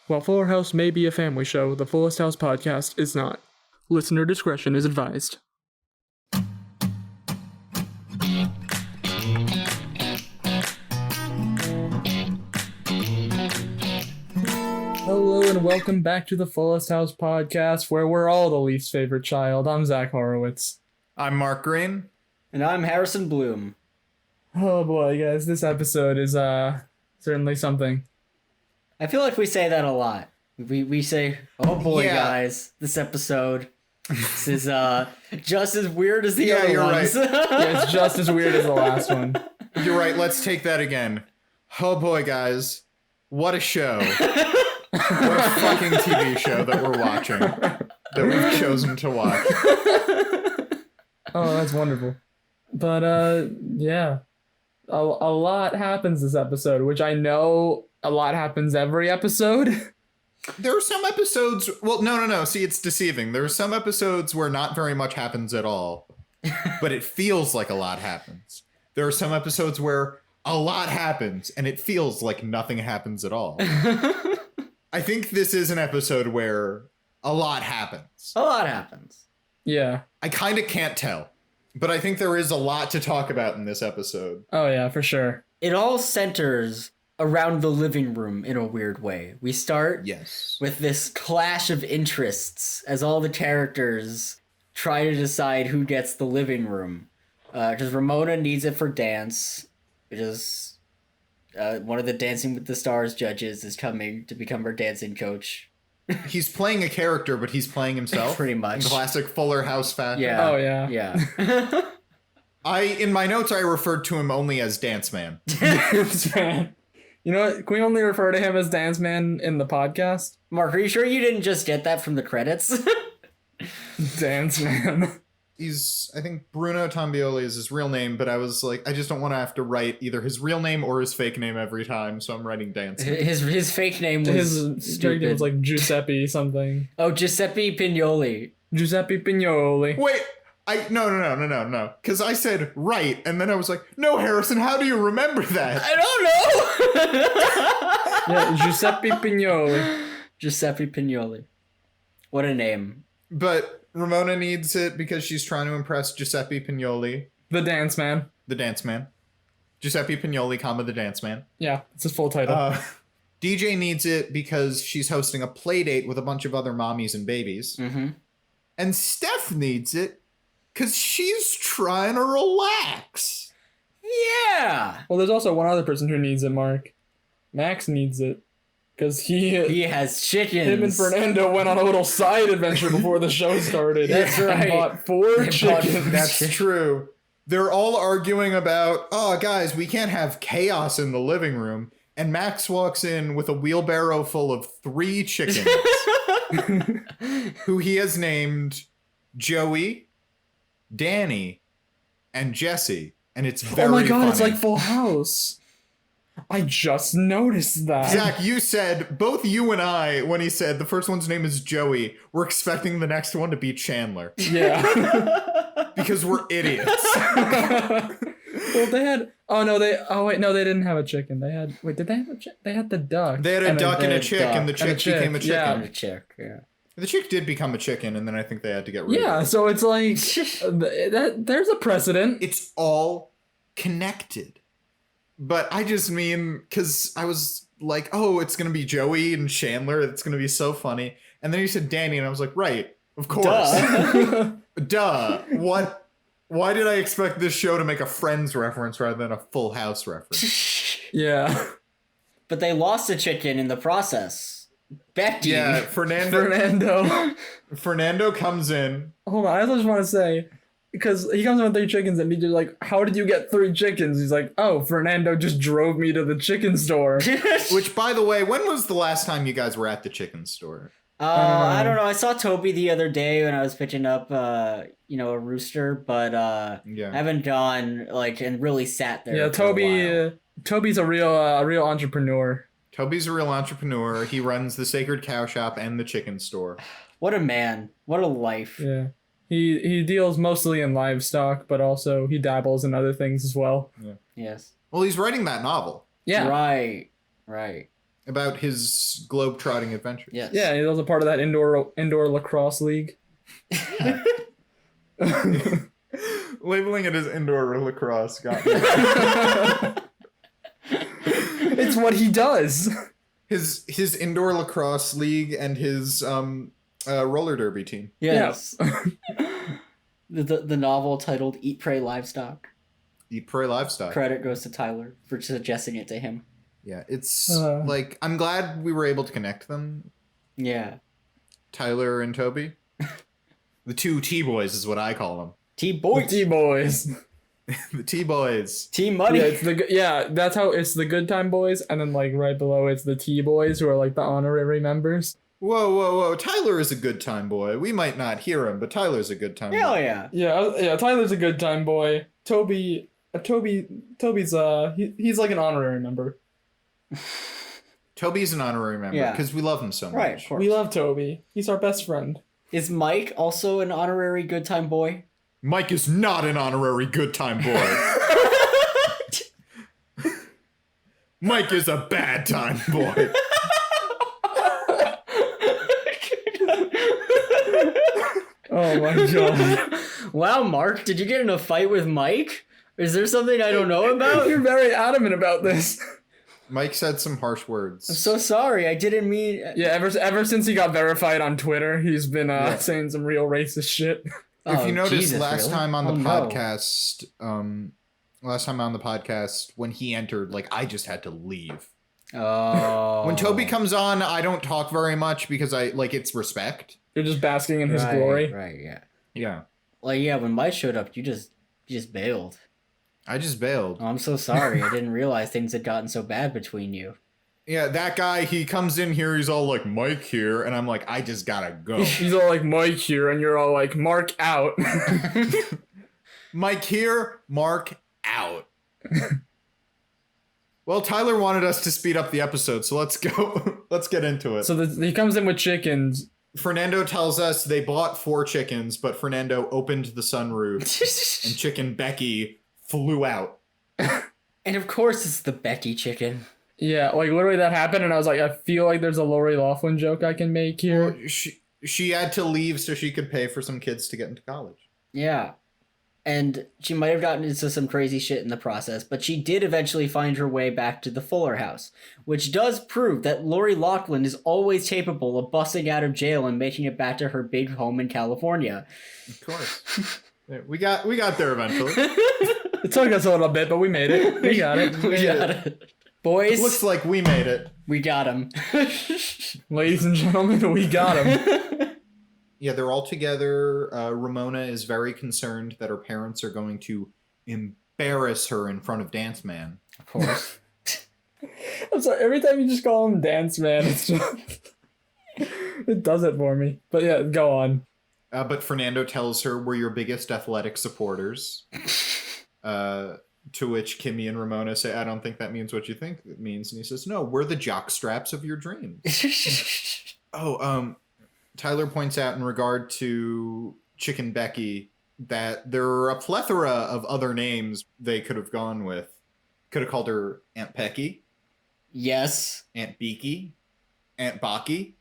While Fuller House may be a family show, the Fullest House podcast is not. Listener discretion is advised. Hello and welcome back to the Fullest House podcast, where we're all the least favorite child. I'm Zach Horowitz. I'm Mark Greene. And I'm Harrison Bloom. Oh boy, guys, this episode is certainly something. I feel like we say that a lot. We say, oh boy, Yeah. guys, this episode, this is just as weird as the other you're ones. right. Yeah, it's just as weird as the last one. You're right, let's take that again. Oh boy, guys. What a show. What a fucking TV show that we're watching. That we've chosen to watch. Oh, that's wonderful. But, yeah. A lot happens this episode, which I know a lot happens every episode. There are some episodes... Well, no. See, it's deceiving. There are some episodes where not very much happens at all. But it feels like a lot happens. There are some episodes where a lot happens, and it feels like nothing happens at all. I think this is an episode where a lot happens. A lot happens. Yeah. I kind of can't tell. But I think there is a lot to talk about in this episode. Oh, yeah, for sure. It all centers around the living room in a weird way. We start with this clash of interests as all the characters try to decide who gets the living room. Because Ramona needs it for dance, because one of the Dancing with the Stars judges is coming to become her dancing coach. He's playing a character, but he's playing himself. Pretty much. In classic Fuller House fashion. Yeah. Oh, yeah. Yeah. In my notes, I referred to him only as Dance Man. Dance Man. You know what? Can we only refer to him as Dance Man in the podcast? Mark, are you sure you didn't just get that from the credits? Dance Man. I think Bruno Tombioli is his real name, but I was like, I just don't want to have to write either his real name or his fake name every time, so I'm writing Dance Man. His fake name was His fake name was like Giuseppe something. Oh, Giuseppe Pignoli. Giuseppe Pignoli. Wait, no. Because I said right, and then I was like, no, Harrison, how do you remember that? I don't know. Yeah, Giuseppe Pignoli. Giuseppe Pignoli. What a name. But Ramona needs it because she's trying to impress Giuseppe Pignoli. The Dance Man. The Dance Man. Giuseppe Pignoli, the Dance Man. Yeah, it's his full title. DJ needs it because she's hosting a play date with a bunch of other mommies and babies. Mm-hmm. And Steph needs it because she's trying to relax. Yeah. Well, there's also one other person who needs it, Mark. Max needs it. Because he has chickens. Him and Fernando went on a little side adventure before the show started. That's right. And bought 4 chickens. That's true. They're all arguing about, oh, guys, we can't have chaos in the living room. And Max walks in with a wheelbarrow full of 3 chickens, who he has named Joey, Danny, and Jesse. And it's very funny. Oh my god, it's like Full House. I just noticed that. Zach, you said, both you and I, when he said the first one's name is Joey, we're expecting the next one to be Chandler. Yeah. Because we're idiots. Well, they had... they didn't have a chicken. Did they have a chicken? They had the duck. They had a duck and a chick, and the chick became a chicken. Yeah. And a chick, yeah. The chick did become a chicken, and then I think they had to get rid of it. Yeah, so it's like... there's a precedent. It's all connected. But I just mean, because I was like, oh, it's going to be Joey and Chandler. It's going to be so funny. And then you said Danny, and I was like, right, of course. Duh. What? Why did I expect this show to make a Friends reference rather than a Full House reference? Yeah. But they lost a chicken in the process. Becky. Yeah, Fernando comes in. Hold on, I just want to say... Because he comes in with 3 chickens and DJ's like, how did you get 3 chickens? He's like, oh, Fernando just drove me to the chicken store. Which, by the way, when was the last time you guys were at the chicken store? I don't know. I saw Toby the other day when I was pitching up, a rooster, but I haven't gone and really sat there. Yeah, Toby's a real entrepreneur. Toby's a real entrepreneur. He runs the Sacred Cow Shop and the chicken store. What a man. What a life. Yeah. He deals mostly in livestock, but also he dabbles in other things as well. Yeah. Yes. Well, he's writing that novel. Yeah. Right. About his globe-trotting adventures. Yes. Yeah, he was a part of that indoor lacrosse league. Labeling it as indoor lacrosse got me. It's what he does. His indoor lacrosse league and his roller derby team. Yes. Yeah. the novel titled Eat, Pray, Livestock. Eat, Pray, Livestock. Credit goes to Tyler for suggesting it to him. Yeah, it's like, I'm glad we were able to connect them. Yeah. Tyler and Toby. The two T-boys is what I call them. T-boys. The T-boys. The T-boys. T-money. Yeah, that's how it's the Good Time Boys, and then like right below it's the T-boys, who are like the honorary members. Whoa. Tyler is a good time boy. We might not hear him, but Tyler's a good time boy. Hell yeah. Yeah, Tyler's a good time boy. Toby's he's like an honorary member. Toby's an honorary member because we love him so much. Right, of course. We love Toby. He's our best friend. Is Mike also an honorary good time boy? Mike is not an honorary good time boy. Mike is a bad time boy. Oh my god. Wow, Mark, did you get in a fight with Mike? Is there something I don't know about? You're very adamant about this. Mike said some harsh words. I'm so sorry. I didn't mean... Yeah, ever since he got verified on Twitter, he's been saying some real racist shit. If you noticed, Jesus, last really? time on the No. podcast, when he entered, like, I just had to leave. Oh. When Toby comes on, I don't talk very much because it's respect. You're just basking in his glory. Right, yeah. Yeah. Like, yeah, when Mike showed up, you just bailed. I just bailed. Oh, I'm so sorry. I didn't realize things had gotten so bad between you. Yeah, that guy, he comes in here, he's all like, Mike here, and I'm like, I just gotta go. He's all like, Mike here, and you're all like, Mark out. Mike here, Mark out. Well, Tyler wanted us to speed up the episode, so let's go. Let's get into it. So he comes in with chickens. Fernando tells us they bought 4 chickens, but Fernando opened the sunroof, and chicken Becky flew out. And of course it's the Becky chicken. Yeah, like literally that happened, and I was like, I feel like there's a Lori Loughlin joke I can make here. Well, she had to leave so she could pay for some kids to get into college. Yeah. And she might have gotten into some crazy shit in the process, but she did eventually find her way back to the Fuller house, which does prove that Lori Loughlin is always capable of busting out of jail and making it back to her big home in California. Of course. we got there eventually. It took us a little bit, but we made it. We got it. We got it. Boys. Looks like we made it. We got him. Ladies and gentlemen, we got him. Yeah, they're all together. Ramona is very concerned that her parents are going to embarrass her in front of Dance Man. Of course. I'm sorry, every time you just call him Dance Man, it's just... it does it for me. But yeah, go on. But Fernando tells her, we're your biggest athletic supporters. To which Kimmy and Ramona say, I don't think that means what you think it means. And he says, no, we're the jock straps of your dreams. Tyler points out in regard to Chicken Becky that there are a plethora of other names they could have gone with. Could have called her Aunt Pecky. Yes. Aunt Beaky. Aunt Baki.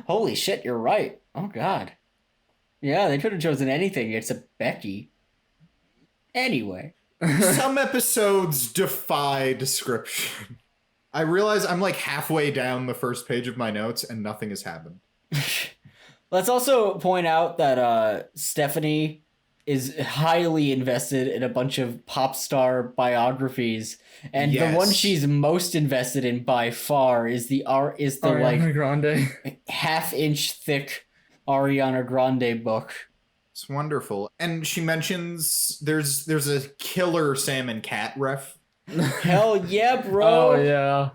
Holy shit, you're right. Oh, God. Yeah, they could have chosen anything except Becky. Anyway. Some episodes defy description. I realize I'm like halfway down the first page of my notes and nothing has happened. Let's also point out that Stephanie is highly invested in a bunch of pop star biographies, and the one she's most invested in by far is the Ariana Grande. half-inch thick Ariana Grande book. It's wonderful. And she mentions there's a killer Sam and Cat ref. Hell yeah, bro. Oh, yeah.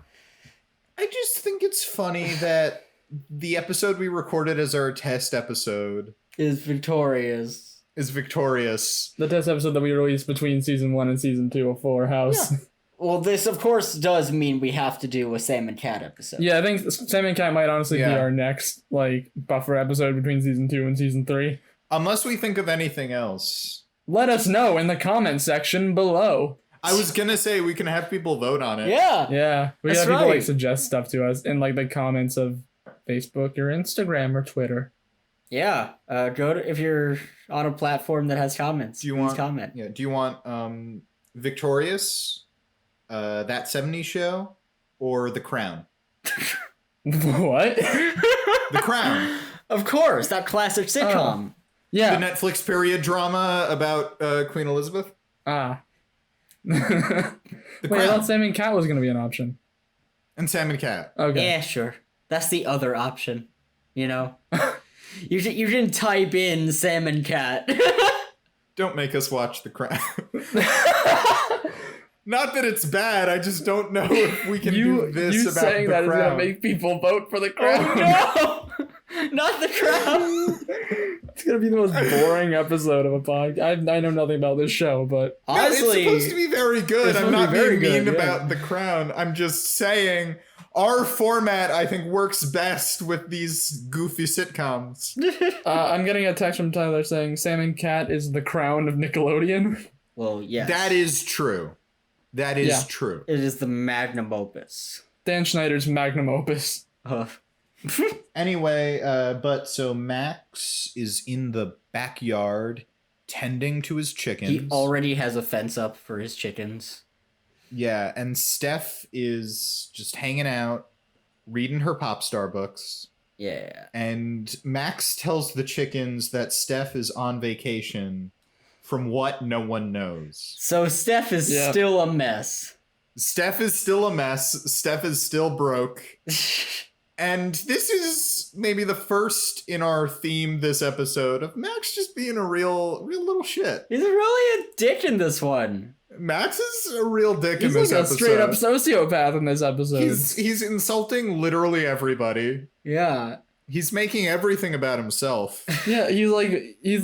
I just think it's funny that the episode we recorded as our test episode is victorious. The test episode that we released between season 1 and season 2 of Fuller House. Yeah. Well, this, of course, does mean we have to do a Sam and Cat episode. Yeah, I think Sam and Cat might honestly be our next, buffer episode between season 2 and season 3. Unless we think of anything else. Let us know in the comment section below. I was gonna say we can have people vote on it. Yeah. We That's have people right. suggest stuff to us in the comments of Facebook or Instagram or Twitter. Yeah. Go to if you're on a platform that has comments. Do you want comment? Yeah. Do you want Victorious, That 70s Show, or The Crown? What? The Crown. Of course, that classic sitcom. Yeah. The Netflix period drama about Queen Elizabeth. Ah. The Wait, I Crown. thought Sam and Cat was gonna be an option. And Sam and Cat. Okay. Yeah, sure. That's the other option. You know. You didn't type in Sam and Cat. Don't make us watch The Crown. Not that it's bad, I just don't know if we can do this you about saying The that is Crown. gonna make people vote for the Crown. Oh no! Not the Crown. It's gonna be the most boring episode of a podcast. I know nothing about this show, but Honestly, no, it's supposed to be very good. It's I'm supposed to not be very being mean good, yeah. about The Crown. I'm just saying our format, I think, works best with these goofy sitcoms. I'm getting a text from Tyler saying Sam and Cat is the crown of Nickelodeon. well, yes. That is true. That is Yeah. true. It is the magnum opus. Dan Schneider's magnum opus. Anyway, but so Max is in the backyard tending to his chickens. He already has a fence up for his chickens. Yeah, and Steph is just hanging out, reading her pop star books. Yeah. And Max tells the chickens that Steph is on vacation from what no one knows. So Steph is Yeah. still a mess. Steph is still a mess. Steph is still broke. And this is maybe the first in our theme this episode of Max just being a real little shit. He's really a dick in this one. Max is a real dick He's in this like a episode. straight up sociopath in this episode. He's insulting literally everybody. Yeah. He's making everything about himself. Yeah, he's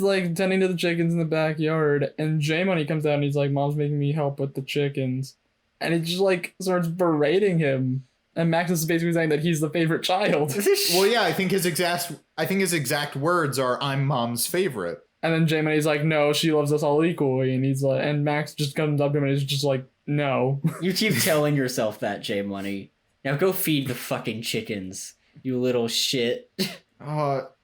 like tending to the chickens in the backyard, and J Money comes out and he's like, "Mom's making me help with the chickens," and he just like starts berating him. And Max is basically saying that he's the favorite child. Well, yeah, I think his exact words are, "I'm Mom's favorite." And then J Money's like, "No, she loves us all equally," and he's like, and Max just comes up to him and he's just like, "No." You keep telling yourself that, J Money. Now go feed the fucking chickens, you little shit.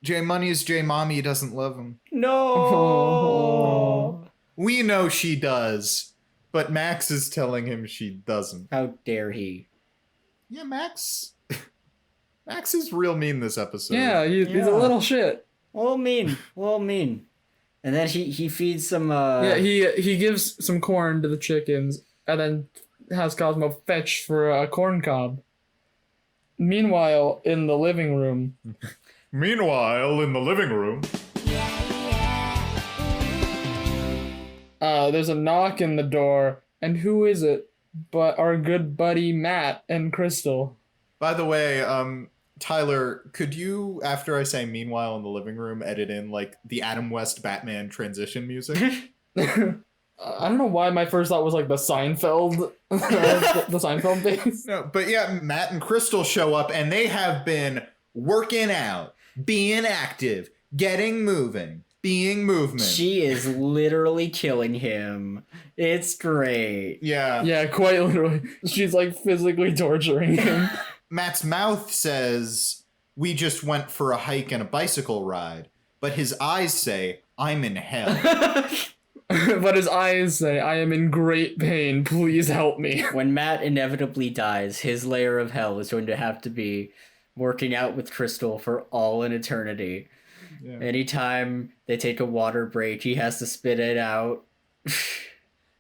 J Money's J Mommy doesn't love him. No. We know she does, but Max is telling him she doesn't. How dare he? Yeah, Max is real mean this episode. Yeah, he's a little shit. A little mean. And then he feeds some Yeah, he gives some corn to the chickens and then has Cosmo fetch for a corn cob. Meanwhile, in the living room, there's a knock in the door, and who is it but our good buddy Matt and Crystal? By the way, Tyler, could you, after I say "meanwhile in the living room," edit in like the Adam West Batman transition music? I don't know why my first thought was like the Seinfeld, the Seinfeld bass. No, but yeah, Matt and Crystal show up and they have been working out, being active, getting moving, being movement. She is literally killing him. It's great. Yeah. Yeah, quite literally. She's like physically torturing him. Matt's mouth says, "We just went for a hike and a bicycle ride," but his eyes say, "I'm in hell." But his eyes say, "I am in great pain. Please help me." When Matt inevitably dies, his layer of hell is going to have to be working out with Crystal for all an eternity. Yeah. Anytime they take a water break, he has to spit it out.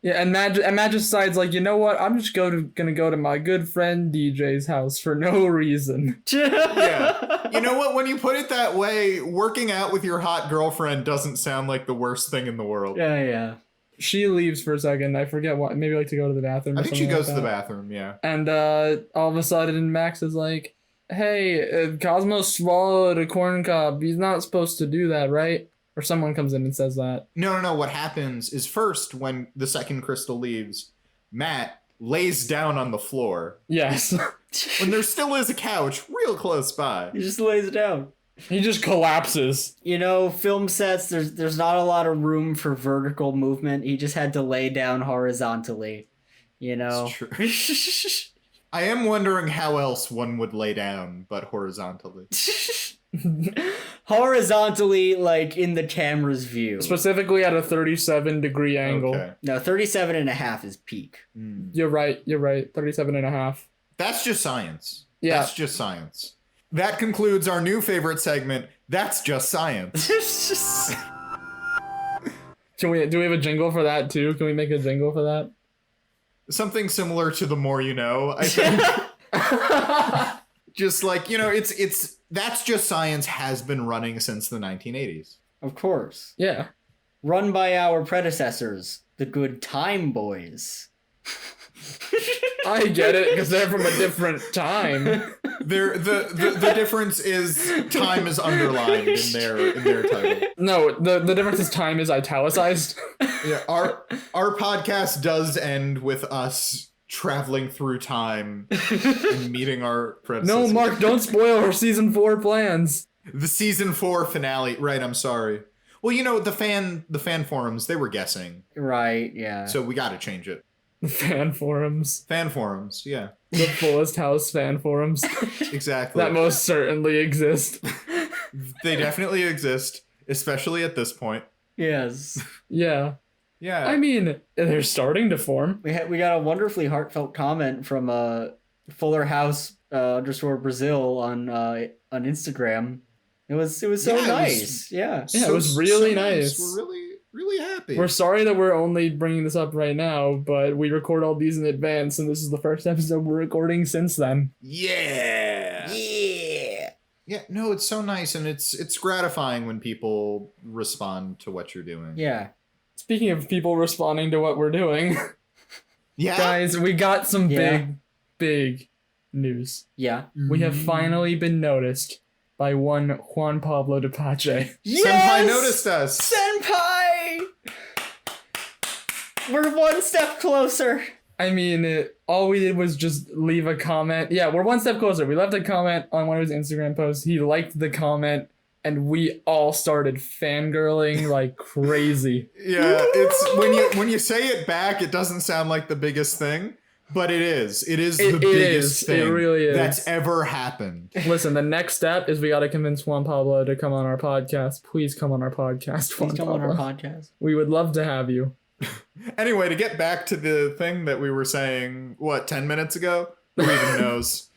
Yeah, and Matt just decides, like, you know what? I'm just gonna go to my good friend DJ's house for no reason. Yeah. You know what? When you put it that way, working out with your hot girlfriend doesn't sound like the worst thing in the world. Yeah. She leaves for a second. I forget what. Maybe like to go to the bathroom. I think she goes like to the bathroom. Yeah. And all of a sudden, Max is like, "Hey, Cosmo swallowed a corn cob. He's not supposed to do that, right?" Or someone comes in and says that. No. What happens is first, when the second Crystal leaves, Matt lays down on the floor. Yes. When there still is a couch real close by. He just lays it down. He just collapses. You know, film sets, there's not a lot of room for vertical movement. He just had to lay down horizontally. You know? It's true. I am wondering how else one would lay down, but horizontally. Horizontally, like in the camera's view. Specifically at a 37-degree angle. Okay. No, 37.5 is peak. You're right. 37.5. That's just science. Yeah. That's just science. That concludes our new favorite segment, That's Just Science. Do we have a jingle for that too? Can we make a jingle for that? Something similar to The More You Know, I think. Just like, it's That's Just Science has been running since the 1980s. Of course. Yeah. Run by our predecessors, the Good Time Boys. I get it, because they're from a different time. The difference is time is underlined in their title. No, the difference is time is italicized. Yeah, our podcast does end with us traveling through time and meeting our predecessors. No, Mark, don't spoil our season 4 plans. The season 4 finale. Right, I'm sorry. Well, the fan forums, they were guessing. Right, yeah. So we got to change it. The fan forums. Fan forums, yeah. The Fullest House fan forums. Exactly. That most certainly exist. They definitely exist, especially at this point. Yes. Yeah. Yeah. I mean, they're starting to form. We got a wonderfully heartfelt comment from Fuller House _ Brazil on Instagram. It was so nice. Yeah, it was really nice. We're really happy. We're sorry that we're only bringing this up right now, but we record all these in advance, and this is the first episode we're recording since then. Yeah. Yeah, no, it's so nice, and it's gratifying when people respond to what you're doing. Yeah. Speaking of people responding to what we're doing, yeah, guys, we got some big news. Yeah. We have finally been noticed by one Juan Pablo Di Pace. Yes! Senpai noticed us. Senpai! We're one step closer. I mean, all we did was just leave a comment. Yeah, we're one step closer. We left a comment on one of his Instagram posts. He liked the comment, and we all started fangirling like crazy. Yeah, it's when you say it back, it doesn't sound like the biggest thing, but it is. It is the biggest thing it really is. that's ever happened. Listen, the next step is we got to convince Juan Pablo to come on our podcast. Please come on our podcast, Juan Please come Pablo. on our podcast. We would love to have you. Anyway, to get back to the thing that we were saying, 10 minutes ago? Who even knows?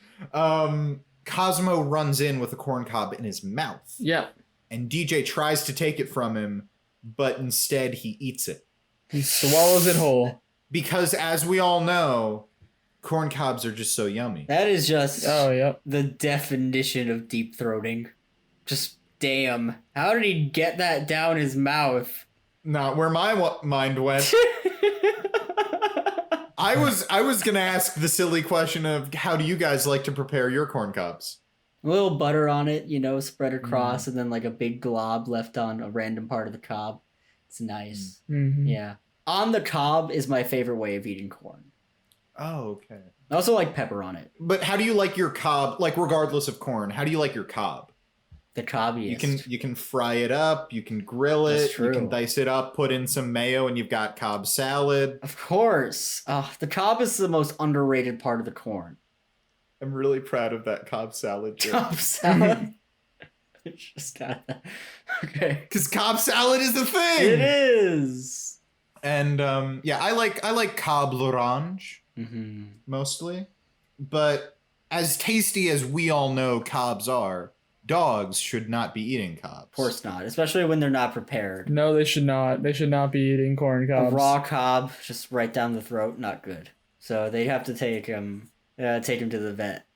Cosmo runs in with a corn cob in his mouth. Yeah. And DJ tries to take it from him, but instead he eats it. He swallows it whole. Because as we all know, corn cobs are just so yummy. That is just yeah. the definition of deep throating. Just damn. How did he get that down his mouth? Not where my mind went. I was gonna ask the silly question of how do you guys like to prepare your corn cobs? A little butter on it, spread across, and then like a big glob left on a random part of the cob. It's nice. Mm-hmm. Yeah. On the cob is my favorite way of eating corn. Oh, okay. I also like pepper on it. But how do you like your cob? Like regardless of corn, how do you like your cob? The cobbiest. You can fry it up, you can grill it, That's true. You can dice it up, put in some mayo, and you've got cob salad. Of course. The cob is the most underrated part of the corn. I'm really proud of that cob salad joke. Cob salad? It's just kind of... Okay. Because cob salad is the thing! It is! And, I like cob l'orange, mostly. But as tasty as we all know cobs are, dogs should not be eating cobs. Of course not, especially when they're not prepared. No, they should not. They should not be eating corn cobs. A raw cob, just right down the throat, not good. So they'd have to take him to the vet.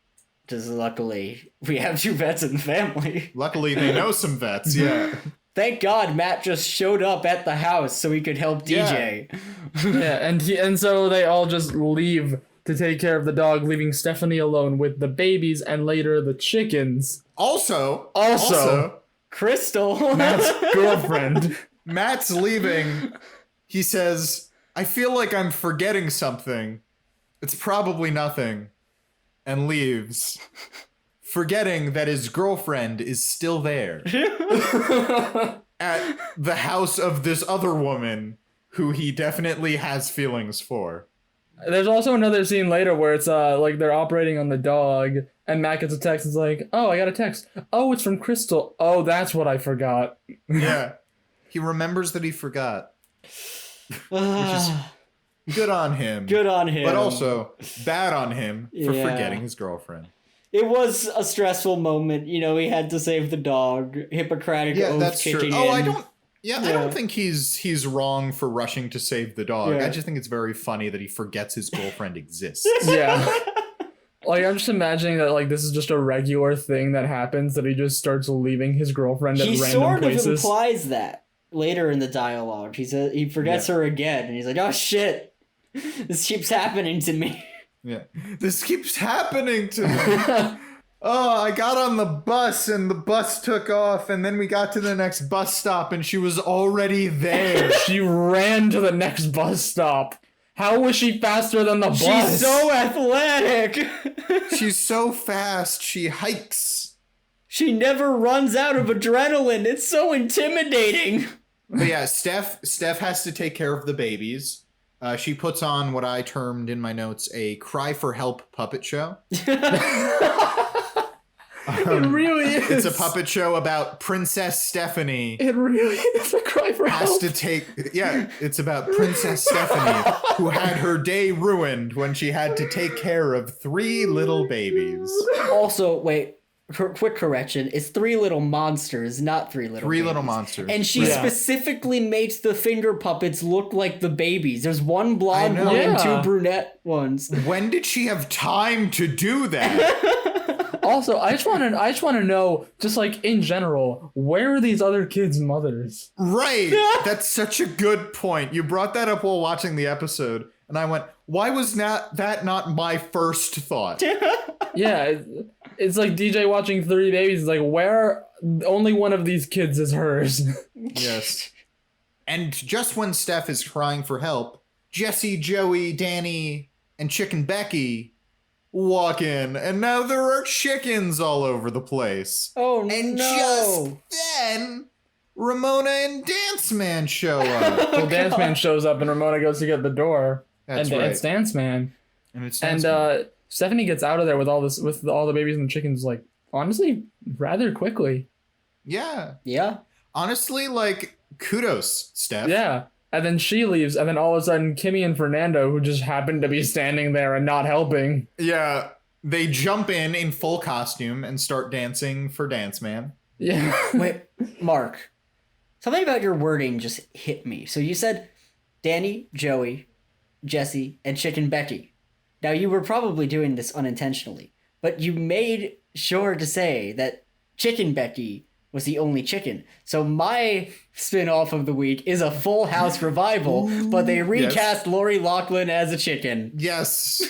Just luckily, we have 2 vets in the family. Luckily, they know some vets, yeah. Thank God Matt just showed up at the house so he could help DJ. Yeah, and so they all just leave to take care of the dog, leaving Stephanie alone with the babies and later the chickens. Also, Crystal, Matt's girlfriend. Matt's leaving. He says, I feel like I'm forgetting something. It's probably nothing. And leaves. Forgetting that his girlfriend is still there. At the house of this other woman who he definitely has feelings for. There's also another scene later where it's like they're operating on the dog, and Matt gets a text. It's like, oh, I got a text. Oh, it's from Crystal. Oh, that's what I forgot. Yeah, he remembers that he forgot. Which is good on him. Good on him. But also bad on him for forgetting his girlfriend. It was a stressful moment. You know, he had to save the dog. Hippocratic oath that's kicking true. Oh, in. I don't think he's wrong for rushing to save the dog. Yeah. I just think it's very funny that he forgets his girlfriend exists. Yeah. Like, I'm just imagining that, like, this is just a regular thing that happens, that he just starts leaving his girlfriend at random places. He sort of implies that later in the dialogue. He forgets her again, and he's like, oh, shit. This keeps happening to me. Yeah. This keeps happening to me. Oh, I got on the bus and the bus took off, and then we got to the next bus stop and she was already there. She ran to the next bus stop. How was she faster than the bus? She's so athletic. She's so fast. She hikes. She never runs out of adrenaline. It's so intimidating. But yeah, Steph has to take care of the babies. She puts on what I termed in my notes a cry for help puppet show. It really is. It's a puppet show about Princess Stephanie. It really is a cry for help. It's about Princess Stephanie, who had her day ruined when she had to take care of 3 little babies. Also, wait, quick correction. It's 3 little monsters, not 3 little 3 babies. little monsters. And she specifically makes the finger puppets look like the babies. There's 1 blonde one and 2 brunette ones. When did she have time to do that? Also, I just want to know, just like in general, where are these other kids' mothers? Right. That's such a good point. You brought that up while watching the episode, and I went, why was that not my first thought? Yeah, it's like DJ watching 3 babies. It's like, where only one of these kids is hers. Yes. And just when Steph is crying for help, Jesse, Joey, Danny, and Chicken Becky walk in, and now there are chickens all over the place. Oh, and no. just then, Ramona and Dance Man show up. Well, Dance Man shows up, and Ramona goes to get the door. That's and right. it's Dance Man. And Stephanie gets out of there with all the babies and the chickens, like, honestly, rather quickly. Yeah. Yeah. Honestly, like, kudos, Steph. Yeah. And then she leaves, and then all of a sudden, Kimmy and Fernando, who just happened to be standing there and not helping. Yeah. They jump in full costume and start dancing for Dance Man. Yeah. Wait, Mark. Something about your wording just hit me. So you said Danny, Joey, Jesse, and Chicken Becky. Now, you were probably doing this unintentionally, but you made sure to say that Chicken Becky was the only chicken. So my spin-off of the week is a Full House revival, but they recast Lori Loughlin as a chicken. Yes.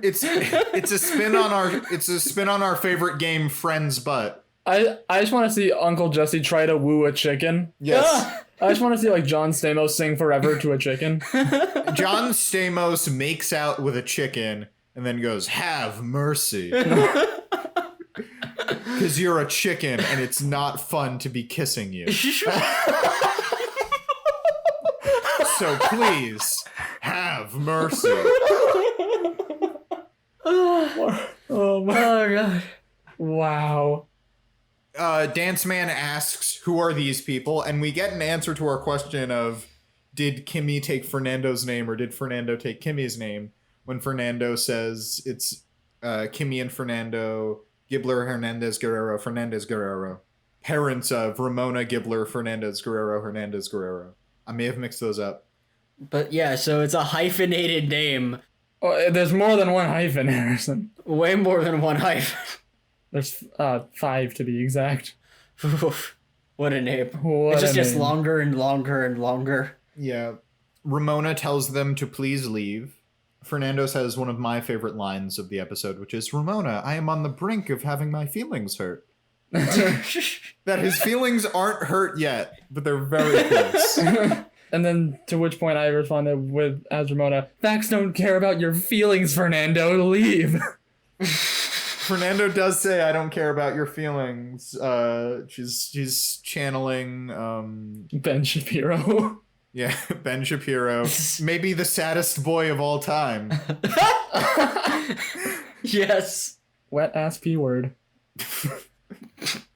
It's a spin on our favorite game, Friends Butt. I just want to see Uncle Jesse try to woo a chicken. Yes. I just want to see like John Stamos sing Forever to a chicken. John Stamos makes out with a chicken and then goes, "Have mercy." Because you're a chicken and it's not fun to be kissing you. So please, have mercy. Oh my god. Wow. Dance Man asks, who are these people? And we get an answer to our question of, did Kimmy take Fernando's name or did Fernando take Kimmy's name? When Fernando says it's Kimmy and Fernando, Gibbler, Hernandez, Guerrero. Parents of Ramona, Gibbler, Fernandez, Guerrero. I may have mixed those up. But yeah, so it's a hyphenated name. Oh, there's more than one hyphen, Harrison. Way more than one hyphen. There's 5 to be exact. What a name. What it just a gets name. longer and longer and longer. Yeah. Ramona tells them to please leave. Fernando says one of my favorite lines of the episode, which is, "Ramona, I am on the brink of having my feelings hurt." That his feelings aren't hurt yet, but they're very close. And then to which point I responded with, as Ramona, "Facts don't care about your feelings, Fernando. Leave." Fernando does say, "I don't care about your feelings." She's channeling Ben Shapiro. Yeah, Ben Shapiro. Maybe the saddest boy of all time. Yes. Wet ass P word.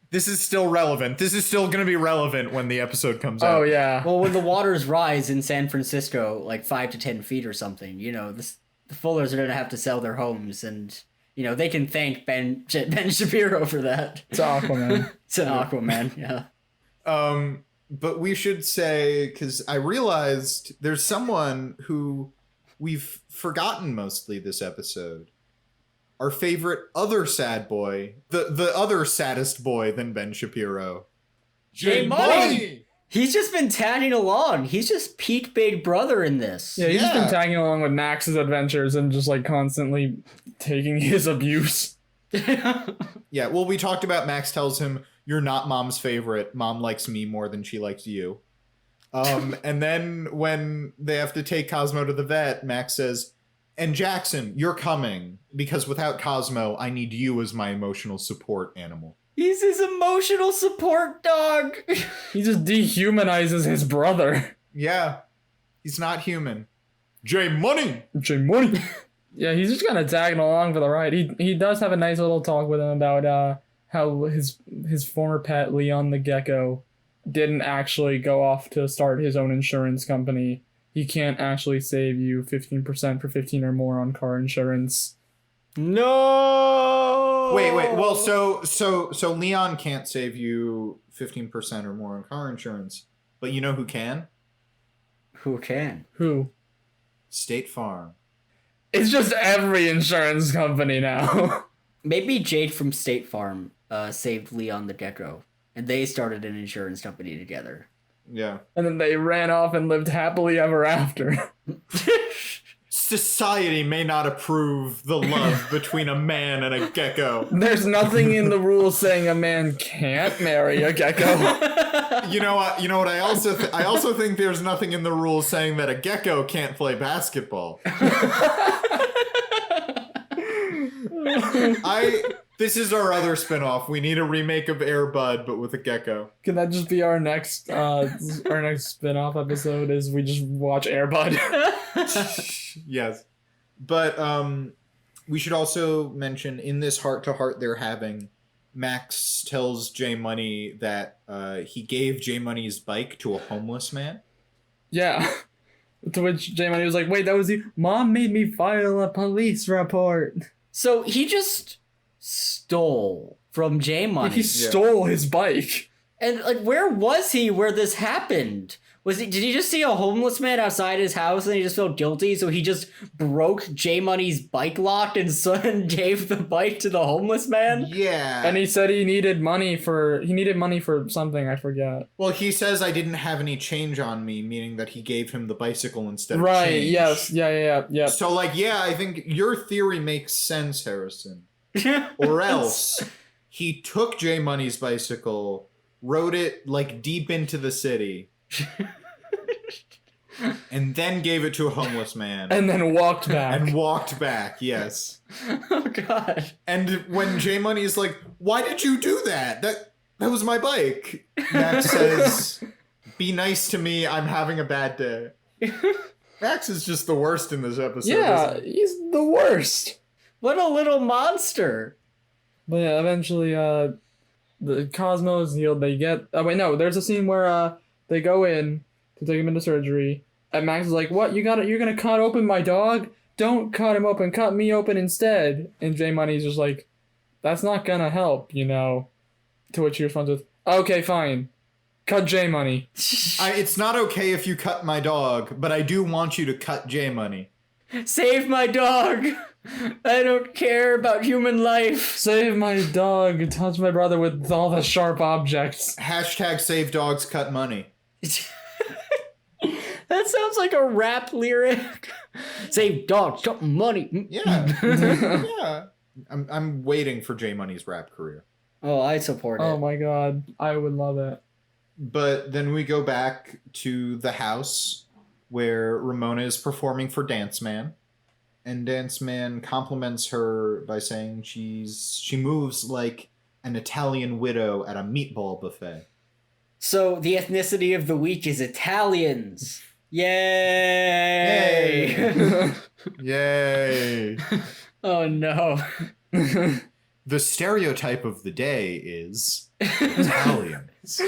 This is still relevant. This is still going to be relevant when the episode comes out. Oh, yeah. Well, when the waters rise in San Francisco, like 5 to 10 feet or something, you know, the Fullers are going to have to sell their homes, and, you know, they can thank Ben Shapiro for that. It's Aquaman. It's an Aquaman, yeah. But we should say, because I realized there's someone who we've forgotten mostly this episode. Our favorite other sad boy, the other saddest boy than Ben Shapiro. J Money! He's just been tagging along. He's just peak big brother in this. Yeah, he's just been tagging along with Max's adventures and just like constantly taking his abuse. Yeah, well, we talked about Max tells him, "You're not Mom's favorite. Mom likes me more than she likes you." And then when they have to take Cosmo to the vet, Max says, "And Jackson, you're coming, because without Cosmo, I need you as my emotional support animal." He's his emotional support dog. He just dehumanizes his brother. Yeah, he's not human. J Money! J Money! Yeah, he's just kind of tagging along for the ride. He does have a nice little talk with him about how his former pet, Leon the Gecko, didn't actually go off to start his own insurance company. He can't actually save you 15% for 15 or more on car insurance. No! Wait. Well, so Leon can't save you 15% or more on car insurance, but you know who can? Who can? Who? State Farm. It's just every insurance company now. Maybe Jade from State Farm saved Leon the Gecko, and they started an insurance company together. Yeah. And then they ran off and lived happily ever after. Society may not approve the love between a man and a gecko. There's nothing in the rules saying a man can't marry a gecko. You know what? I also think there's nothing in the rules saying that a gecko can't play basketball. This is our other spinoff. We need a remake of Air Bud, but with a gecko. Can that just be our next spin-off episode? Is we just watch Air Bud? Yes. But we should also mention in this heart-to-heart they're having, Max tells J Money that he gave J Money's bike to a homeless man. Yeah. To which J Money was like, "Wait, that was you? Mom made me file a police report." So he just stole from J Money. He stole his bike. And like, where was he where this happened? Did he just see a homeless man outside his house and he just felt guilty, so he just broke J Money's bike lock and gave the bike to the homeless man? Yeah. And he said he needed money for something, I forget. Well, he says I didn't have any change on me, meaning that he gave him the bicycle instead of Right, change. yes, yeah. So like, yeah, I think your theory makes sense, Harrison. Or else he took J Money's bicycle, rode it like deep into the city, and then gave it to a homeless man. And then walked back. Yes. Oh god. And when J Money is like, "Why did you do that? That was my bike." Max says, "Be nice to me, I'm having a bad day." Max is just the worst in this episode. Yeah, he's the worst. What a little monster. But yeah, eventually the Cosmo is healed. They get there's a scene where they go in to take him into surgery, and Max is like, "What? You're gonna cut open my dog? Don't cut him open, cut me open instead." And J Money's just like, "That's not gonna help, you know." To which he responds with, "Okay, fine. Cut J Money." It's not okay if you cut my dog, but I do want you to cut J Money. Save my dog. I don't care about human life. Save my dog. Touch my brother with all the sharp objects. Hashtag save dogs, cut money. That sounds like a rap lyric. Save dogs, cut money. Yeah. Yeah. I'm waiting for J Money's rap career. Oh, I support it. Oh my god. I would love it. But then we go back to the house where Ramona is performing for Dance Man. And Dance Man compliments her by saying she moves like an Italian widow at a meatball buffet. So the ethnicity of the week is Italians. Yay! Yay. Oh no. The stereotype of the day is Italians.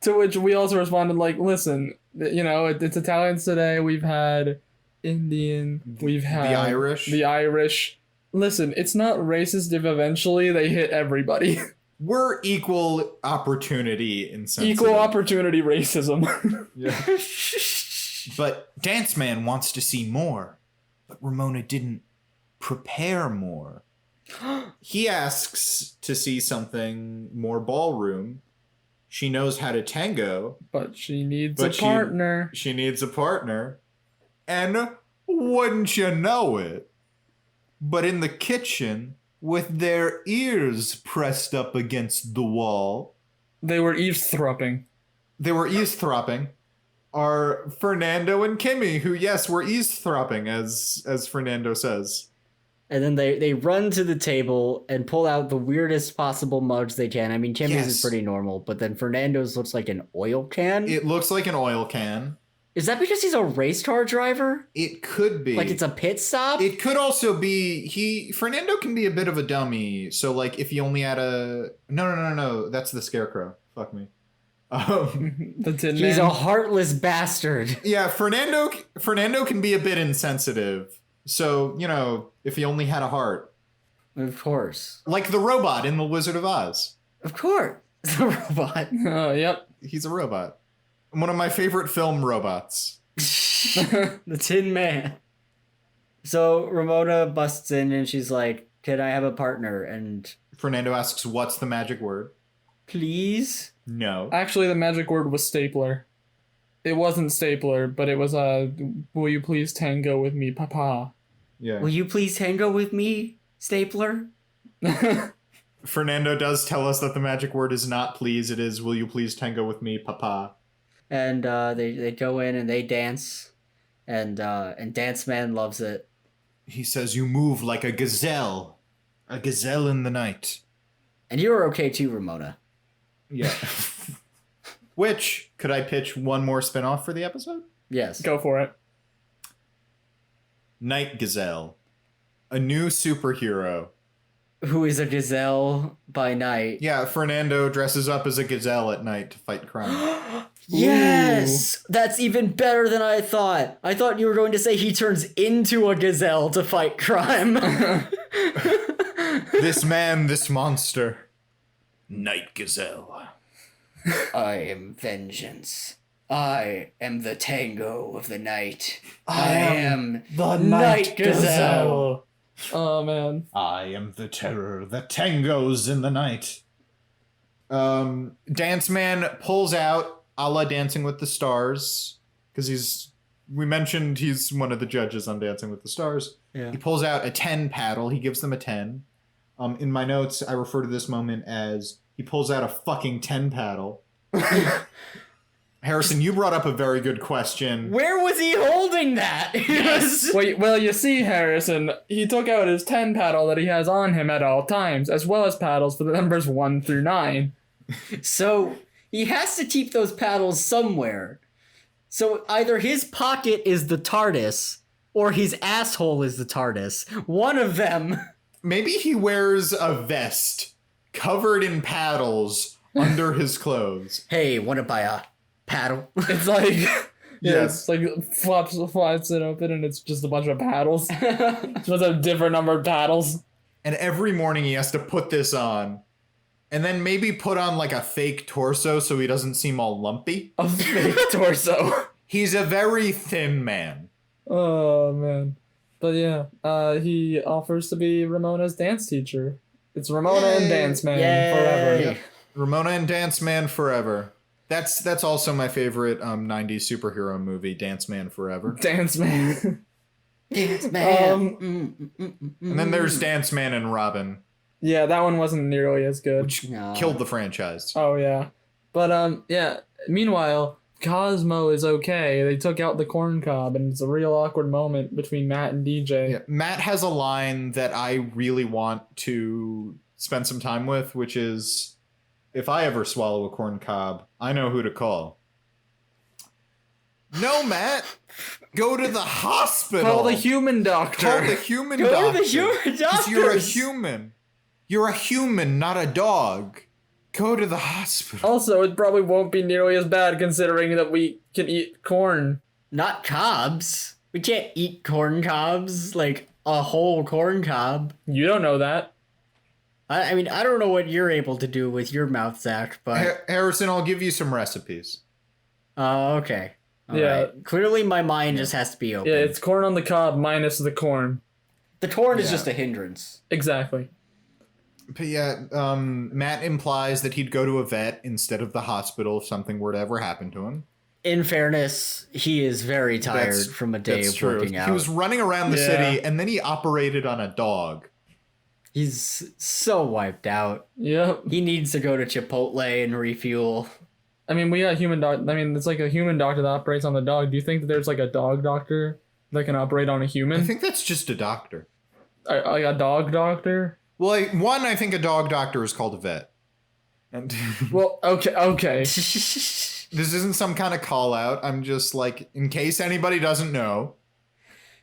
To which we also responded like, listen, it's Italians today. We've had Indian. We've had the Irish. The Irish. Listen, it's not racist if eventually they hit everybody. We're equal opportunity insensitive. Equal opportunity racism. Yeah. But Dance Man wants to see more. But Ramona didn't prepare more. He asks to see something more ballroom. She knows how to tango. But she needs a partner. She needs a partner. And wouldn't you know it? But in the kitchen, with their ears pressed up against the wall. They were eavesdropping. Are Fernando and Kimmy, who, yes, were eavesdropping, as Fernando says. And then they run to the table and pull out the weirdest possible mugs they can. I mean, Kimmy's is pretty normal, but then Fernando's looks like an oil can. It looks like an oil can. Is that because he's a race car driver? It could be. Like it's a pit stop? It could also be Fernando can be a bit of a dummy. So like if he only had a No, that's the Scarecrow. Fuck me. The Tin He's Man. a heartless bastard. Yeah, Fernando can be a bit insensitive. So, if he only had a heart. Of course. Like the robot in The Wizard of Oz. Of course. The robot. Oh, yep. He's a robot. One of my favorite film robots. The Tin Man. So Ramona busts in and she's like, can I have a partner? And Fernando asks, what's the magic word? Please? No. Actually, the magic word was stapler. It wasn't stapler, but it was will you please tango with me, papa? Yeah. Will you please tango with me, stapler? Fernando does tell us that the magic word is not please, it is will you please tango with me, papa? And they go in and they dance, and Dance Man loves it. He says you move like a gazelle in the night. And you're okay too, Ramona. Yeah. Which, could I pitch one more spinoff for the episode? Yes. Go for it. Night Gazelle. A new superhero. Who is a gazelle by night. Yeah, Fernando dresses up as a gazelle at night to fight crime. Yes! That's even better than I thought. I thought you were going to say he turns into a gazelle to fight crime. This monster. Night Gazelle. I am vengeance. I am the tango of the night. I am the Night Gazelle. Oh, man. I am the terror that tangos in the night. Dance Man pulls out a la Dancing with the Stars, because we mentioned he's one of the judges on Dancing with the Stars. Yeah. He pulls out a 10 paddle. He gives them a 10. In my notes, I refer to this moment as he pulls out a fucking 10 paddle. Harrison, you brought up a very good question. Where was he holding that? Yes. Wait, well, you see, Harrison, he took out his 10 paddle that he has on him at all times, as well as paddles for the numbers 1 through 9. So he has to keep those paddles somewhere. So either his pocket is the TARDIS, or his asshole is the TARDIS. One of them. Maybe he wears a vest covered in paddles under his clothes. Hey, wanna buy a paddle? It's like... Yes. It's like flops it open and it's just a bunch of paddles. It's just a different number of paddles. And every morning he has to put this on. And then maybe put on like a fake torso so he doesn't seem all lumpy. A fake torso. He's a very thin man. Oh, man. But yeah, he offers to be Ramona's dance teacher. It's Ramona and Dance Man forever. Yep. Ramona and Dance Man forever. That's also my favorite 90s superhero movie, Dance Man Forever. Dance Man. Dance Man. And then there's Dance Man and Robin. Yeah, that one wasn't nearly as good. Which killed the franchise. Oh, yeah. But, yeah. Meanwhile, Cosmo is okay. They took out the corn cob, and it's a real awkward moment between Matt and DJ. Yeah, Matt has a line that I really want to spend some time with, which is, if I ever swallow a corn cob, I know who to call. No, Matt. Go to the hospital. Call the human doctor. Call the human Go doctor. to the human doctor. You're a human. You're a human, not a dog. Go to the hospital. Also, it probably won't be nearly as bad considering that we can eat corn. Not cobs. We can't eat corn cobs, like a whole corn cob. You don't know that. I mean, I don't know what you're able to do with your mouth, Zach, but... Harrison, I'll give you some recipes. Oh, okay. All Yeah. right. Clearly my mind just has to be open. Yeah, it's corn on the cob minus the corn. The corn is Yeah. just a hindrance. Exactly. But yeah, Matt implies that he'd go to a vet instead of the hospital if something were to ever happen to him. In fairness, he is very tired That's- from a day That's of true. working out. He was running around the Yeah. city, and then he operated on a dog. He's so wiped out. Yep. He needs to go to Chipotle and refuel. I mean, we got human doc. I mean, it's like a human doctor that operates on the dog. Do you think that there's like a dog doctor that can operate on a human? I think that's just a doctor. Like a dog doctor? Well, I think a dog doctor is called a vet. And Well, okay. this isn't some kind of call out. I'm just like, in case anybody doesn't know.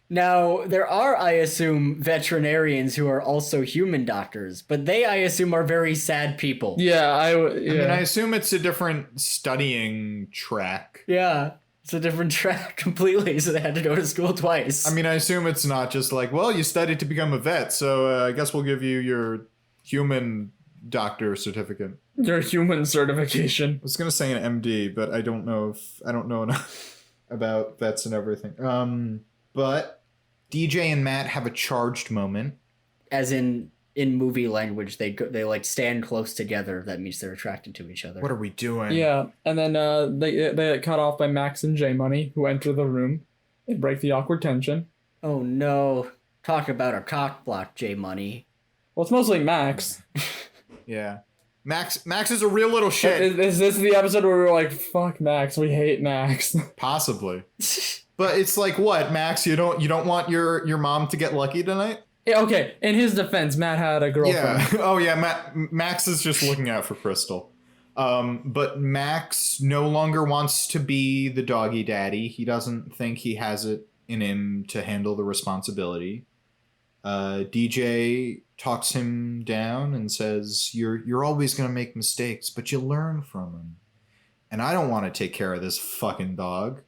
Now, there are, I assume, veterinarians who are also human doctors, but they, I assume, are very sad people. Yeah, I mean, I assume it's a different studying track. Yeah, it's a different track completely, so they had to go to school twice. I mean, I assume it's not just like, well, you studied to become a vet, so I guess we'll give you your human doctor certificate. Your human certification. I was gonna say an MD, but I don't know enough about vets and everything. But DJ and Matt have a charged moment. As in movie language, they like stand close together. That means they're attracted to each other. What are we doing? Yeah, and then they get cut off by Max and J Money, who enter the room. They break the awkward tension. Oh no! Talk about a cock block, J Money. Well, it's mostly Max. Yeah. Max is a real little shit. Is this the episode where we're like, fuck Max, we hate Max? Possibly. But it's like, what, Max? You don't want your mom to get lucky tonight? Yeah, okay, in his defense, Matt had a girlfriend. Yeah. Oh yeah, Max is just looking out for Crystal. But Max no longer wants to be the doggy daddy. He doesn't think he has it in him to handle the responsibility. DJ talks him down and says, you're always going to make mistakes, but you learn from them. And I don't want to take care of this fucking dog.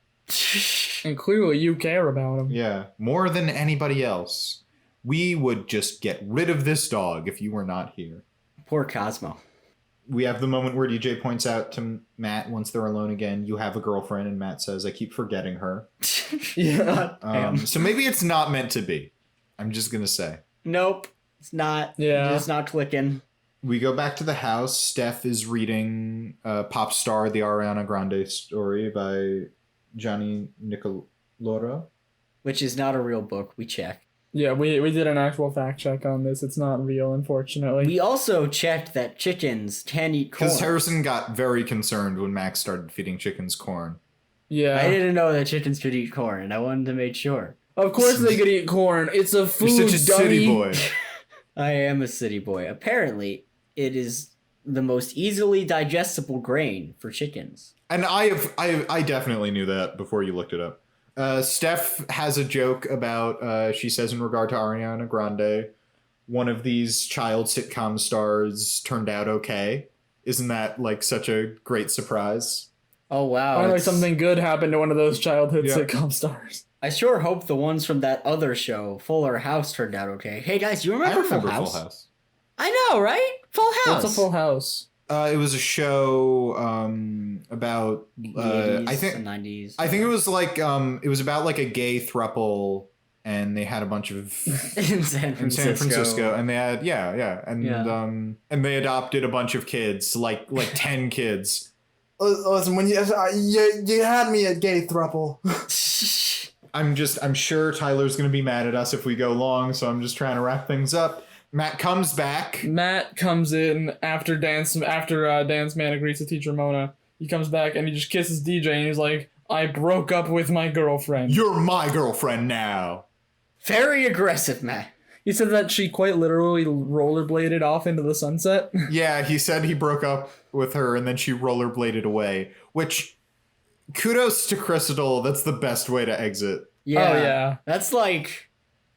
And clearly you care about him. Yeah, more than anybody else. We would just get rid of this dog if you were not here. Poor Cosmo. We have the moment where DJ points out to Matt once they're alone again, you have a girlfriend, and Matt says, I keep forgetting her. Yeah. So maybe it's not meant to be. I'm just going to say. Nope, it's not. Yeah. It's not clicking. We go back to the house. Steph is reading Pop Star, the Ariana Grande story by Johnny Nicoloro. Which is not a real book. We checked. Yeah, we did an actual fact check on this. It's not real, unfortunately. We also checked that chickens can eat corn. Because Harrison got very concerned when Max started feeding chickens corn. Yeah. I didn't know that chickens could eat corn, and I wanted to make sure. Of course they could eat corn. It's a food, You're such a dummy. city boy. I am a city boy. Apparently, it is the most easily digestible grain for chickens. And I definitely knew that before you looked it up. Steph has a joke about, she says in regard to Ariana Grande, one of these child sitcom stars turned out okay. Isn't that like such a great surprise? Oh, wow. Finally, something good happened to one of those childhood Yeah. sitcom stars. I sure hope the ones from that other show, Fuller House, turned out okay. Hey, guys, do you I remember, remember Full House? Full House. I know, right? Full House. What's a Full House? It was a show about The 80s I think and 90s. it was like it was about like a gay throuple, and they had a bunch of in San in Francisco. San Francisco, and they had and Yeah. and they adopted a bunch of kids, like 10 kids. Listen, when you had me at gay thruple. I'm sure Tyler's gonna be mad at us if we go long, so I'm just trying to wrap things up. Matt comes back. Matt comes in after Dance Man agrees to teach Ramona. He comes back and he just kisses DJ and he's like, I broke up with my girlfriend. You're my girlfriend now. Very aggressive, Matt. He said that she quite literally rollerbladed off into the sunset. Yeah, he said he broke up with her and then she rollerbladed away, which kudos to Crystal. That's the best way to exit. Yeah. Oh, yeah. That's like,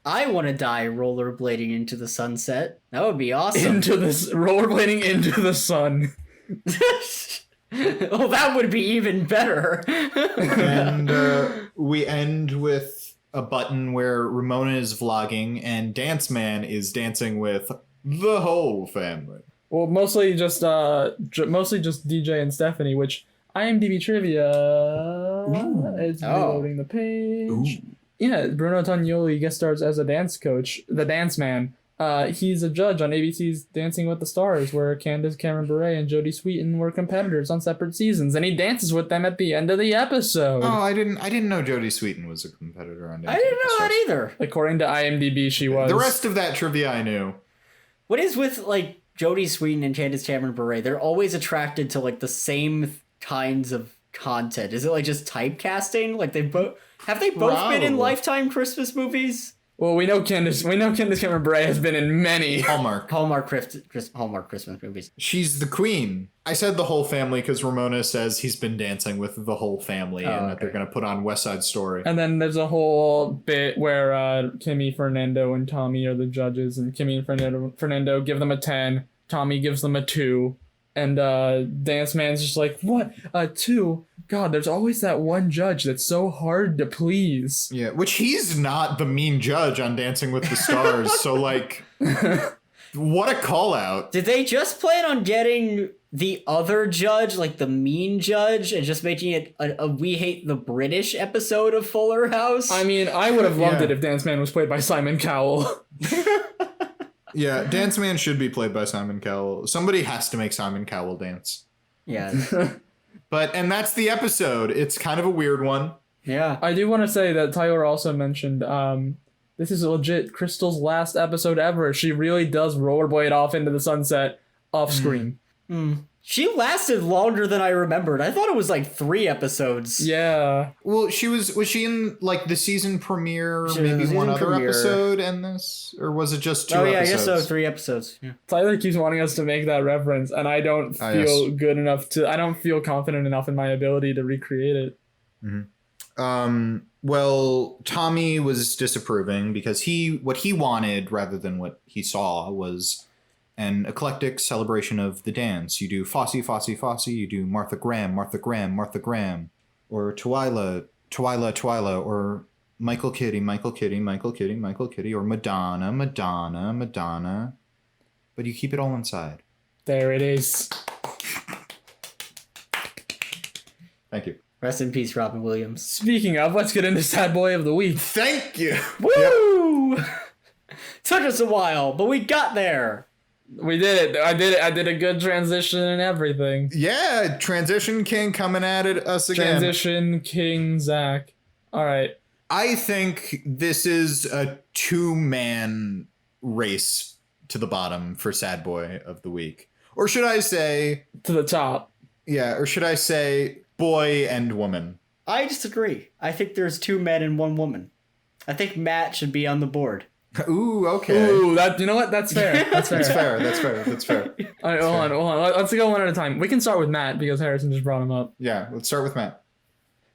I want to die rollerblading into the sunset. That would be awesome. Rollerblading into the sun. Oh, that would be even better. And we end with a button where Ramona is vlogging and Dance Man is dancing with the whole family. Well, mostly just DJ and Stephanie, which IMDb trivia is reloading the page. Ooh. Yeah, Bruno Tonioli guest stars as a dance coach, the Dance Man. He's a judge on ABC's Dancing with the Stars, where Candace Cameron Bure and Jodie Sweetin were competitors on separate seasons, and he dances with them at the end of the episode. Oh, I didn't know Jodie Sweetin was a competitor on Dancing I didn't with the know Stars. that either. According to IMDb, she was. The rest of that trivia I knew. What is with like Jodie Sweetin and Candace Cameron Bure? They're always attracted to like the same kinds of content. Is it like just typecasting? Like have they both been in Probably. Lifetime Christmas movies? Well, we know Candace Cameron Bure has been in many. Hallmark Christmas movies. She's the queen. I said the whole family because Ramona says he's been dancing with the whole family and that they're going to put on West Side Story. And then there's a whole bit where Kimmy, Fernando, and Tommy are the judges, and Kimmy and Fernando give them a 10. Tommy gives them a 2. And Dance Man's just like, what? 2? God, there's always that one judge that's so hard to please. Yeah, which he's not the mean judge on Dancing with the Stars. So, like, what a call out. Did they just plan on getting the other judge, like the mean judge, and just making it a We Hate the British episode of Fuller House? I mean, I would have loved Yeah. it if Dance Man was played by Simon Cowell. Yeah, Dance Man should be played by Simon Cowell. Somebody has to make Simon Cowell dance. Yeah. And that's the episode. It's kind of a weird one. Yeah. I do want to say that Tyler also mentioned this is legit Crystal's last episode ever. She really does rollerblade off into the sunset off screen. She lasted longer than I remembered. I thought it was like 3 episodes. Yeah. Well, was she in like the season premiere, She was in maybe the one season other premiere. episode and this? Or was it just 2 episodes? Oh yeah, I guess so. 3 episodes. Yeah. Tyler keeps wanting us to make that reference, and I don't feel good enough to. I don't feel confident enough in my ability to recreate it. Mm-hmm. Well, Tommy was disapproving because what he wanted rather than what he saw was an eclectic celebration of the dance. You do Fosse, Fosse, Fosse. You do Martha Graham, Martha Graham, Martha Graham, or Twyla, Twyla, Twyla, or Michael Kitty, Michael Kitty, Michael Kitty, Michael Kitty, or Madonna, Madonna, Madonna. But you keep it all inside. There it is. Thank you. Rest in peace, Robin Williams. Speaking of, let's get into Sad Boy of the Week. Thank you. Woo! Took us a while, but we got there. We did it. I did a good transition and everything. Yeah, Transition King coming at us again. Transition King Zach. All right. I think this is a 2-man race to the bottom for Sad Boy of the Week. Or should I say... To the top. Yeah, or should I say boy and woman? I disagree. I think there's 2 men and 1 woman. I think Matt should be on the board. Ooh, okay. Ooh, you know what? That's fair. That's fair. That's fair. That's fair. That's fair. All right, hold on. Let's go one at a time. We can start with Matt because Harrison just brought him up. Yeah, let's start with Matt.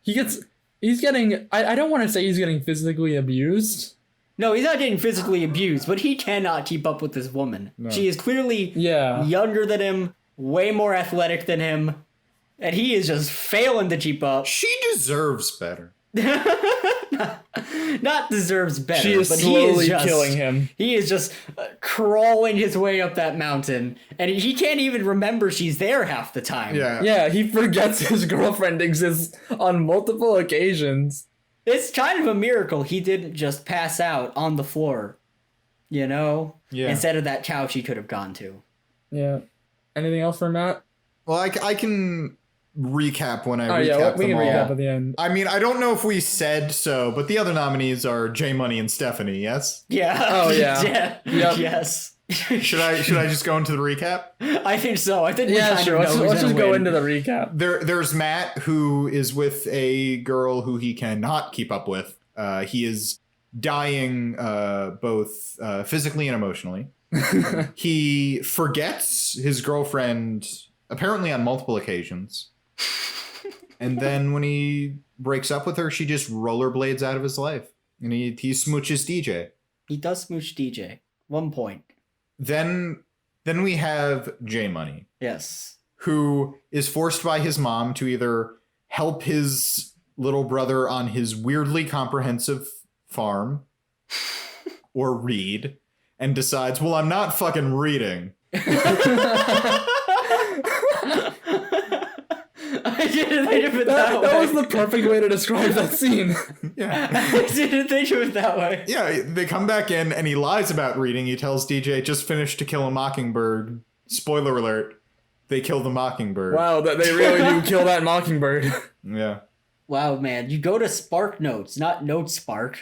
He's getting, I don't want to say he's getting physically abused. No, he's not getting physically abused, but he cannot keep up with this woman. No. She is clearly younger than him, way more athletic than him, and he is just failing to keep up. She deserves better. Not deserves better. She is but slowly he is just, killing him. He is just crawling his way up that mountain, and he can't even remember she's there half the time. Yeah, he forgets his girlfriend exists on multiple occasions. It's kind of a miracle he didn't just pass out on the floor, you know? Yeah. Instead of that couch he could have gone to. Yeah. Anything else for Matt? Well, I can recap when I recap we them can all. recap at the end. I mean, I don't know if we said so, but the other nominees are J Money and Stephanie, yes? Yeah. Oh, yeah. Yep. Yes. Should I just go into the recap? I think so. I think let's just go into the recap. There's Matt, who is with a girl who he cannot keep up with. He is dying both physically and emotionally. He forgets his girlfriend apparently on multiple occasions. And then when he breaks up with her, she just rollerblades out of his life. And he smooches DJ. He does smooch DJ. 1 point. Then we have J Money. Yes. Who is forced by his mom to either help his little brother on his weirdly comprehensive farm or read, and decides, well, I'm not fucking reading. I didn't think of it that way. That was the perfect way to describe that scene. Yeah. I didn't think of it that way. Yeah, they come back in and he lies about reading. He tells DJ, just finished To Kill a Mockingbird. Spoiler alert, they kill the mockingbird. Wow, that they really do kill that mockingbird. Yeah. Wow, man. You go to Spark Notes, not NoteSpark.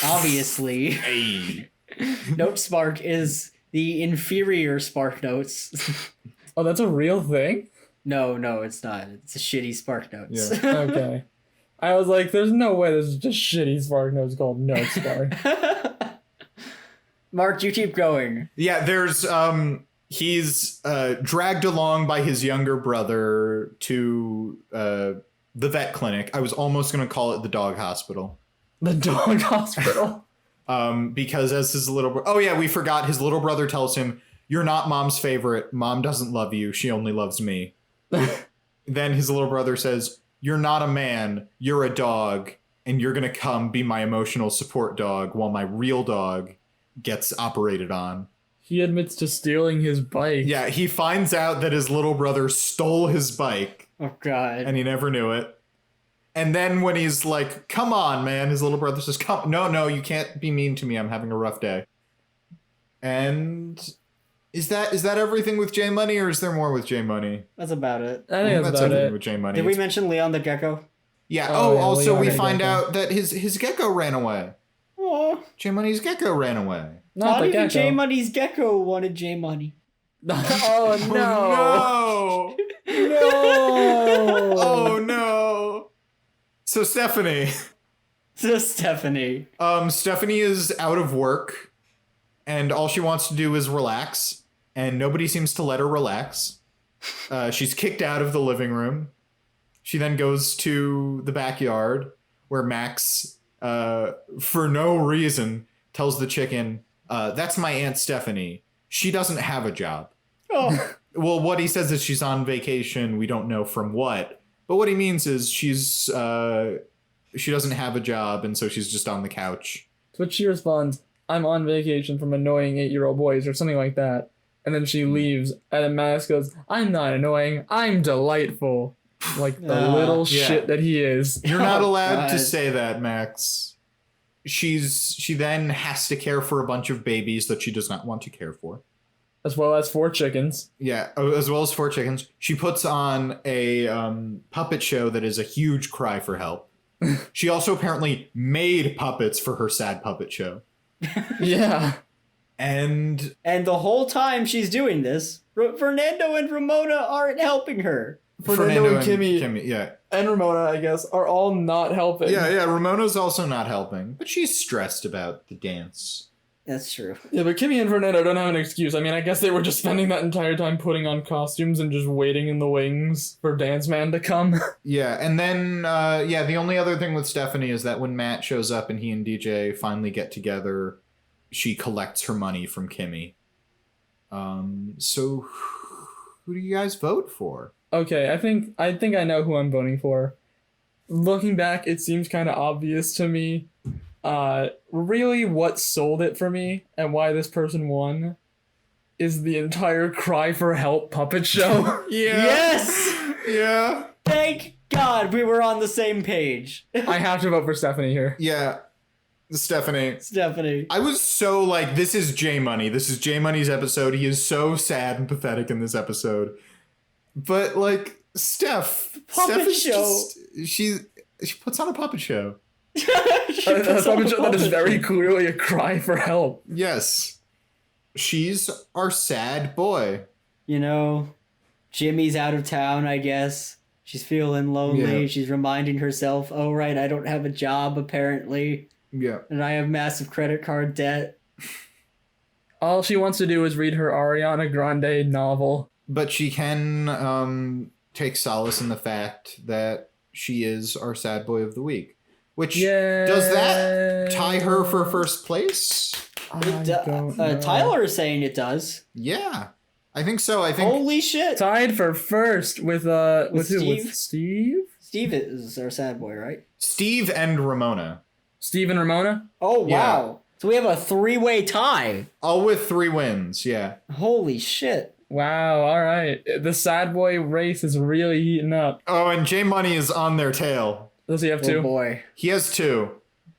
Obviously. Hey. NoteSpark is the inferior Spark Notes. Oh, that's a real thing? No, it's not. It's a shitty Spark Notes. Yeah. Okay. I was like, there's no way there's just shitty Spark Notes called Note Spark. Mark, you keep going. Yeah, there's he's dragged along by his younger brother to the vet clinic. I was almost gonna call it the dog hospital. The dog hospital. Because as his oh yeah, we forgot, his little brother tells him, you're not mom's favorite. Mom doesn't love you. She only loves me. Then his little brother says, you're not a man. You're a dog. And you're going to come be my emotional support dog while my real dog gets operated on. He admits to stealing his bike. Yeah, he finds out that his little brother stole his bike. Oh, God. And he never knew it. And then when he's like, come on, man, his little brother says, no, you can't be mean to me. I'm having a rough day. And is that everything with J Money, or is there more with J Money? That's about it. I think that's about everything it. with J Money. Did we mention Leon the Gecko? Yeah. Oh, yeah, also Leon we the find gecko. out that his gecko ran away. Oh, J Money's gecko ran away. Not the even gecko. J Money's Gecko wanted J Money. Oh, no. No. No. Oh no. So Stephanie. So Stephanie. Stephanie is out of work, and all she wants to do is relax, and nobody seems to let her relax. She's kicked out of the living room. She then goes to the backyard, where Max, for no reason, tells the chicken, that's my Aunt Stephanie. She doesn't have a job. Oh. Well, what he says is she's on vacation. We don't know from what. But what he means is she doesn't have a job, and so she's just on the couch. To which she responds, I'm on vacation from annoying 8-year-old boys, or something like that. And then she leaves, and then Max goes, I'm not annoying, I'm delightful. Like the little yeah. shit that he is. You're not allowed to God. say that, Max. She then has to care for a bunch of babies that she does not want to care for. As well as 4 chickens. Yeah, as well as 4 chickens. She puts on a puppet show that is a huge cry for help. She also apparently made puppets for her sad puppet show. Yeah. And And the whole time she's doing this, Fernando and Ramona aren't helping her. Fernando and Kimmy. yeah. And Ramona, I guess, are all not helping. Yeah, Ramona's also not helping. But she's stressed about the dance. That's true. Yeah, but Kimmy and Fernando don't have an excuse. I mean, I guess they were just spending that entire time putting on costumes and just waiting in the wings for Dance Man to come. Yeah, and then, the only other thing with Stephanie is that when Matt shows up and he and DJ finally get together, she collects her money from Kimmy. So who do you guys vote for? Okay, I think I know who I'm voting for. Looking back, it seems kind of obvious to me. Really what sold it for me and why this person won is the entire Cry for Help puppet show. Yeah. Yes! Yeah. Thank God we were on the same page. I have to vote for Stephanie here. Yeah. Stephanie. Stephanie. I was so like, this is J Money. This is J Money's episode. He is so sad and pathetic in this episode. But like, Steph is show. she puts on a puppet show. A puppet show that is very clearly a cry for help. Yes. She's our sad boy. You know, Jimmy's out of town, I guess. She's feeling lonely. Yeah. She's reminding herself, oh, right, I don't have a job, apparently. Yeah. And I have massive credit card debt. All she wants to do is read her Ariana Grande novel. But she can take solace in the fact that she is our sad boy of the week. Which, does that tie her for first place? Tyler is saying it does. Yeah. I think so. I think Holy shit. Tied for first with who? With Steve? Steve is our sad boy, right? Steve and Ramona. Steve and Ramona? Oh, wow. So we have a 3-way tie. All with 3 wins, yeah. Holy shit. Wow, all right. The sad boy race is really heating up. Oh, and J Money is on their tail. Does he have 2? Oh boy. He has 2.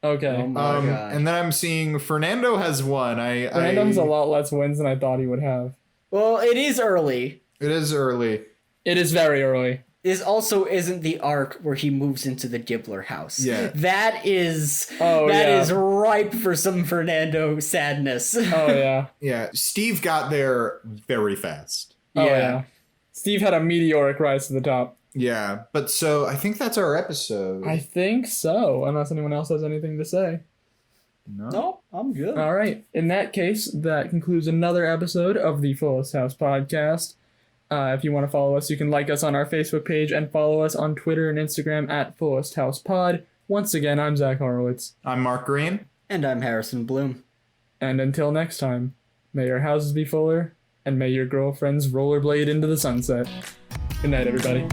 Okay. Oh my god. And then I'm seeing Fernando has 1. Fernando has a lot less wins than I thought he would have. Well, it is early. It is early. It is very early. This also isn't the arc where he moves into the Gibbler house. Yeah. That is is ripe for some Fernando sadness. Oh, yeah. Yeah, Steve got there very fast. Oh, yeah. Steve had a meteoric rise to the top. Yeah, but so I think that's our episode. I think so, unless anyone else has anything to say. No, I'm good. All right. In that case, that concludes another episode of the Fullest House podcast. If you want to follow us, you can like us on our Facebook page and follow us on Twitter and Instagram at Fullest House Pod. Once again, I'm Zach Horowitz. I'm Mark Greene. And I'm Harrison Bloom. And until next time, may your houses be fuller, and may your girlfriends rollerblade into the sunset. Good night, everybody.